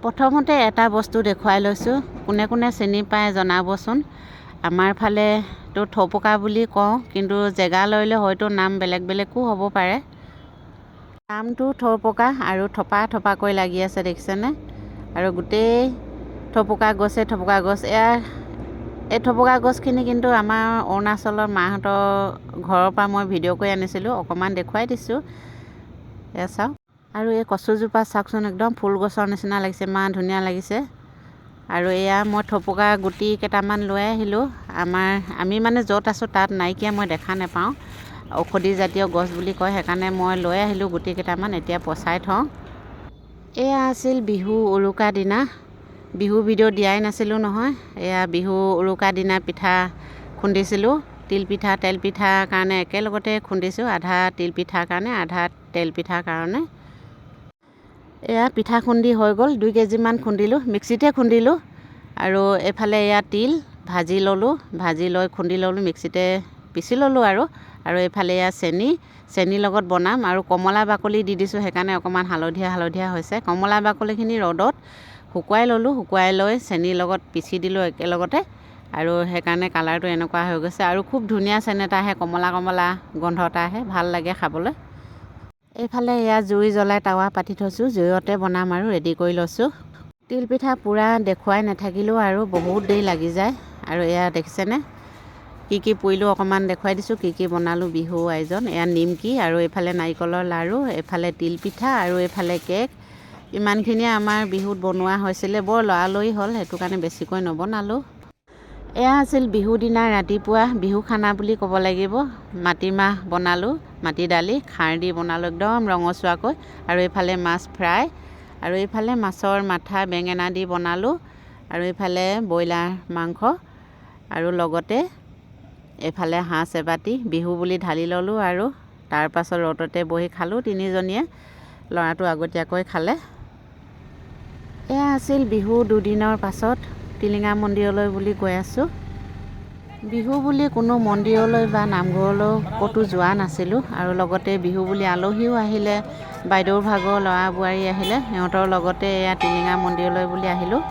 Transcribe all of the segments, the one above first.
প্ৰথমতে এটা বস্তু দেখুৱাই লৈছোঁ, কোনে কোনে চিনি পায় জনাবচোন। আমাৰ ফালে তো থৌপকা বুলি কওঁ, কিন্তু জেগা লৈ লৈ হয়তো নাম বেলেগ বেলেগো হ'ব পাৰে। নামটো থৌপকা আৰু থপা থপাকৈ লাগি আছে দেখিছেনে? আৰু গোটেই থৌপকা গছে থৌপকা গছ। এই থৌপকা গছখিনি কিন্তু আমাৰ অৰুণাচলৰ মাহঁতৰ ঘৰৰ পৰা মই ভিডিঅ' কৰি আনিছিলোঁ, অকণমান দেখুৱাই দিছোঁ। এয়া চাওক। আৰু এই কচুজোপা চাওকচোন, একদম ফুল গছৰ নিচিনা লাগিছে, ইমান ধুনীয়া লাগিছে। আৰু এয়া মই থৌপকা গুটি কেইটামান লৈ আহিলোঁ। আমি মানে য'ত আছোঁ তাত নাইকিয়া, মই দেখা নাপাওঁ। ঔষধি জাতীয় গছ বুলি কয়, সেইকাৰণে মই লৈ আহিলোঁ গুটি কেইটামান, এতিয়া পচাই থওঁ। এয়া আছিল বিহু উৰুকা দিনা। বিহু ভিডিঅ' দিয়াই নাছিলোঁ নহয়। এয়া বিহু উৰুকা দিনা পিঠা খুন্দিছিলোঁ। তিল পিঠা তেল পিঠাৰ কাৰণে একেলগতে খুন্দিছোঁ, আধা তিল পিঠাৰ কাৰণে আধা তেল পিঠাৰ কাৰণে। এয়া পিঠা খুন্দি হৈ গ'ল, 2 কেজিমান খুন্দিলোঁ, মিক্সিতে খুন্দিলোঁ। আৰু এইফালে এয়া তিল ভাজি ল'লোঁ, ভাজি লৈ খুন্দি ল'লোঁ, মিক্সিতে পিচি ল'লোঁ। আৰু এইফালে এয়া চেনিৰ লগত বনাম। আৰু কমলা বাকলি দি দিছোঁ, সেইকাৰণে অকণমান হালধীয়া হৈছে। কমলা বাকলিখিনি ৰ'দত শুকুৱাই ল'লোঁ, শুকুৱাই লৈ চেনিৰ লগত পিচি দিলোঁ একেলগতে। আৰু সেইকাৰণে কালাৰটো এনেকুৱা হৈ গৈছে। আৰু খুব ধুনীয়া চেন এটা আহে, কমলা গোন্ধ এটা আহে, ভাল লাগে খাবলৈ। এইফালে এয়া জুই জ্বলাই টাৱা পাতি থৈছোঁ, জুইতে বনাম আৰু ৰেডি কৰি লৈছোঁ। তিলপিঠা পূৰা দেখুৱাই নাথাকিলেও আৰু বহুত দেৰি লাগি যায়। আৰু এয়া দেখিছেনে কি পুৰিলোঁ, অকণমান দেখুৱাই দিছোঁ কি বনালোঁ বিহু আয়োজন। এয়া নিমকি আৰু এইফালে নাৰিকলৰ লাড়ু, এইফালে তিলপিঠা আৰু এইফালে কেক। ইমানখিনিয়ে আমাৰ বিহুত বনোৱা হৈছিলে। বৰ লৰালৰি হ'ল, সেইটো কাৰণে বেছিকৈ নবনালোঁ। এয়া আছিল বিহু দিনা ৰাতিপুৱা বিহু খানা বুলি ক'ব লাগিব। মাটিমাহ বনালোঁ, মাটি দালি খাৰ দি বনালোঁ একদম ৰঙচুৱাকৈ। আৰু এইফালে মাছ ফ্ৰাই, আৰু এইফালে মাছৰ মাথা বেঙেনা দি বনালোঁ। আৰু এইফালে ব্ৰইলাৰ মাংস, আৰু লগতে এইফালে হাঁহ এবাতি বিহু বুলি ঢালি ল'লোঁ। আৰু তাৰপাছত ৰ'দতে বহি খালোঁ, 3জনীয়ে। ল'ৰাটো আগতীয়াকৈ খালে। এয়া আছিল বিহু 2 দিনৰ পাছত টিলিঙা মন্দিৰলৈ বুলি গৈ আছোঁ। বিহু বুলি কোনো মন্দিৰলৈ বা নামঘৰলৈ ক'তো যোৱা নাছিলোঁ। আৰু লগতে বিহু বুলি আলহীও আহিলে, বাইদেউৰ ভাগৰ ল'ৰা বোৱাৰী আহিলে, সিহঁতৰ লগতে এয়া টিলিঙা মন্দিৰলৈ বুলি আহিলোঁ।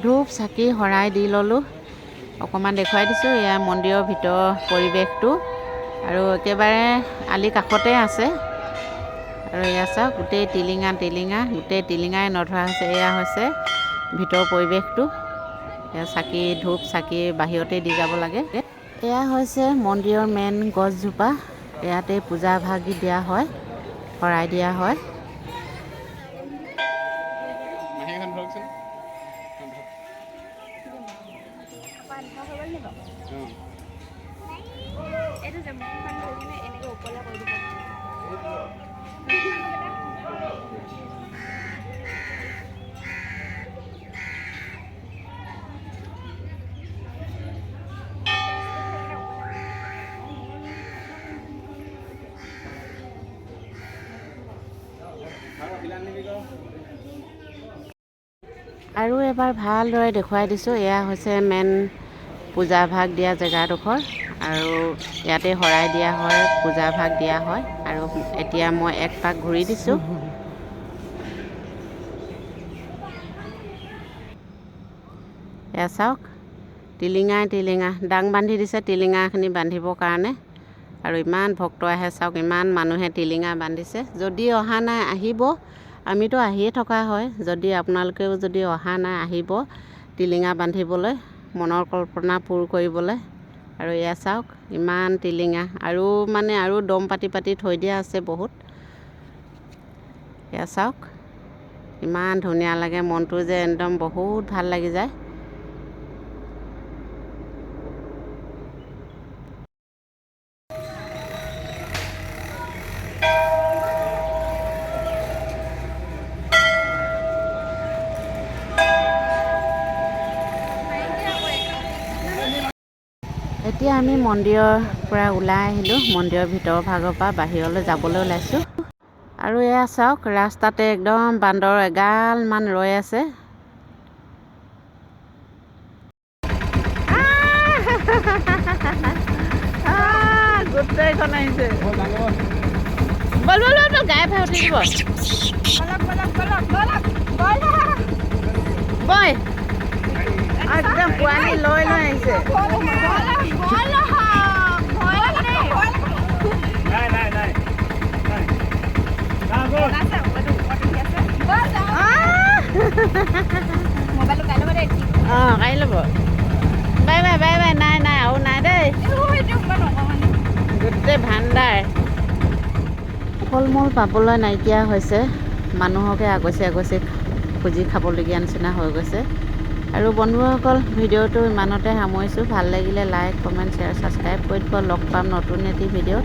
ধূপ চাকি শৰাই দি ল'লোঁ, অকণমান দেখুৱাই দিছোঁ। এয়া মন্দিৰৰ ভিতৰৰ পৰিৱেশটো, আৰু একেবাৰে আলি কাষতে আছে। আৰু এয়া চাওক, গোটেই টিলিঙা গোটেই টিলিঙাই নধৰা হৈছে। এয়া হৈছে ভিতৰৰ পৰিৱেশটো। এয়া ধূপ চাকি বাহিৰতে দি যাব লাগে। এয়া হৈছে মন্দিৰৰ মেইন গছজোপা, ইয়াতে পূজা ভাগ দিয়া হয়, শৰাই দিয়া হয়। আৰু এবাৰ ভালদৰে দেখুৱাই দিছোঁ। এয়া হৈছে মেইন পূজা ভাগ দিয়া জেগাডোখৰ, আৰু ইয়াতে শৰাই দিয়া হয়, পূজা ভাগ দিয়া হয়। আৰু এতিয়া মই এক পাক ঘূৰি দিছোঁ। এয়া চাওক, টিলিঙা ডাং বান্ধি দিছে টিলিঙাখিনি বান্ধিবৰ কাৰণে। আৰু ইমান ভক্ত আহে চাওক, ইমান মানুহে টিলিঙা বান্ধিছে। যদি অহা নাই আহিব, আমিতো আহিয়ে থকা হয়। যদি আপোনালোকেও যদি অহা নাই আহিব টিলিঙা বান্ধিবলৈ, মনৰ কল্পনা পূৰ কৰিবলৈ। আৰু এয়া চাওক, ইমান টিলিঙা, আৰু দম পাতি থৈ দিয়া আছে বহুত। এয়া চাওক, ইমান ধুনীয়া লাগে, মনটো যে একদম বহুত ভাল লাগি যায়। এতিয়া আমি মন্দিৰৰ পৰা ওলাই আহিলোঁ। মন্দিৰৰ ভিতৰৰ ভাগৰ পৰা বাহিৰলৈ যাবলৈ ওলাইছোঁ। আৰু এয়া চাওক, ৰাস্তাতে একদম বান্দৰ এগালমান ৰৈ আছে। গোটেইখন আহিছে। বল বল বল, গায়ে ফাই উঠি দিব। বই একদম পোৱালি লৈ লৈ আহিছে। অঁ, কাঢ়ি ল'ব। Bye bye bye bye. নাই নাই, আৰু নাই দেই। গোটেই ভাণ্ডাৰ ফল মূল পাবলৈ নাইকিয়া হৈছে। মানুহকে আগচি আগচি খুজি খাবলগীয়া নিচিনা হৈ গৈছে। আৰু বন্ধুসকল, ভিডিঅ'টো ইমানতে সামৰিছোঁ। ভাল লাগিলে লাইক, কমেণ্ট, শ্বেয়াৰ, ছাবস্ক্ৰাইব কৰি দিব। লগ পাম নতুন এটি ভিডিঅ'ত।